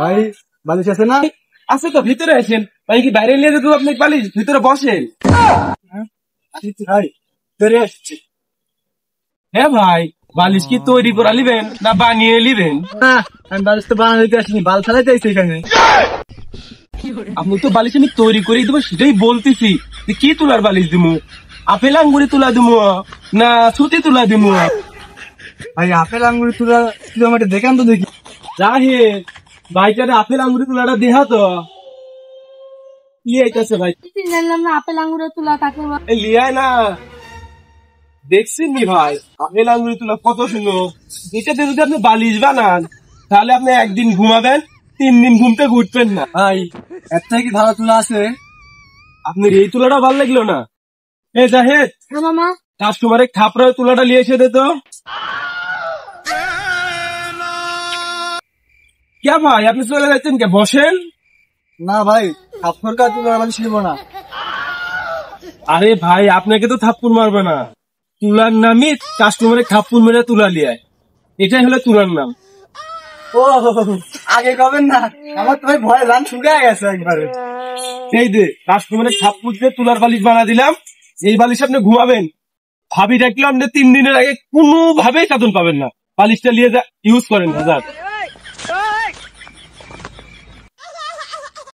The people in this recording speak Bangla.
ভাই বালিশ আছে না? আছে তো, ভিতরে আসেন ভাই। কি বাইরে নিয়ে যেতে আপনি বালিশ? ভিতরে বসেন। ভাই বেরিয়ে আসছি। হ্যাঁ ভাই, বালিশ কি তৈরি করে নিবেন না বানিয়ে নিবেন? না, আমি বালিশ তো বানাইতে আসিনি, বাল ফেলাইতে আসছি এখানে। আপনি তো বালিশ আমি তৈরি করে দেবো সেটাই বলতেছি। যে কি তুলার বালিশ দিমু? আপেল আঙ্গুরি তুলা দিমু না সুতি তুলা দিমু? ভাই আপেল আঙ্গুর তুলা কিলোমিটার দেখান তো দেখি। যাহে ভাইটারে আপেল আঙ্গুরি তুলাটা দেহা তো লিয়াইতেছে ভাই। জানলাম না আপেল আঙ্গুরের তুলা কাকে বলে। এই লিয়ায় না, দেখছেন নি ভাই আপেল আঙ্গুরি তুলা কত সুন্দর। এটাতে যদি আপনি বালিশ বানান তাহলে আপনি একদিন ঘুমাবেন, 3 দিন ঘুমতে ঘুরবেন না। ভাই এর থেকে কি ভালো তুলা আছে? আপনার এই তুলাটা ভালো লাগলো না? এ জাহেদ, হ্যাঁ মামা। কাস্টমারের খাপড়া তুলাটা নিয়ে এসে দে তো। কে ভাই আপনি চলে যাচ্ছেন কে? বসেন। না ভাই, আপনার কাছে তুলার বালিশ নিব না। আরে ভাই আপনাকে তো থাপ্পড় মারবে না, তুলার নামই কাস্টমারের থাপ্পড় মেরে তুলা লিয়ায়, এটাই হলো তুলার নাম। ও আগে কবেন না, আমার তো ভাই ভয় রান শুকিয়ে গেছে একবারে। এই দে কাস্টমারের থাপ্পড় দিয়ে তুলার বালিশ বানা দিলাম। এই বালিশ আপনি ঘুমাবেন, ভাবি ডাকলে আপনি 3 দিনের আগে কোনো ভাবেই চাদন পাবেন না। বালিশটা নিয়ে যা ইউজ করেন হাজার।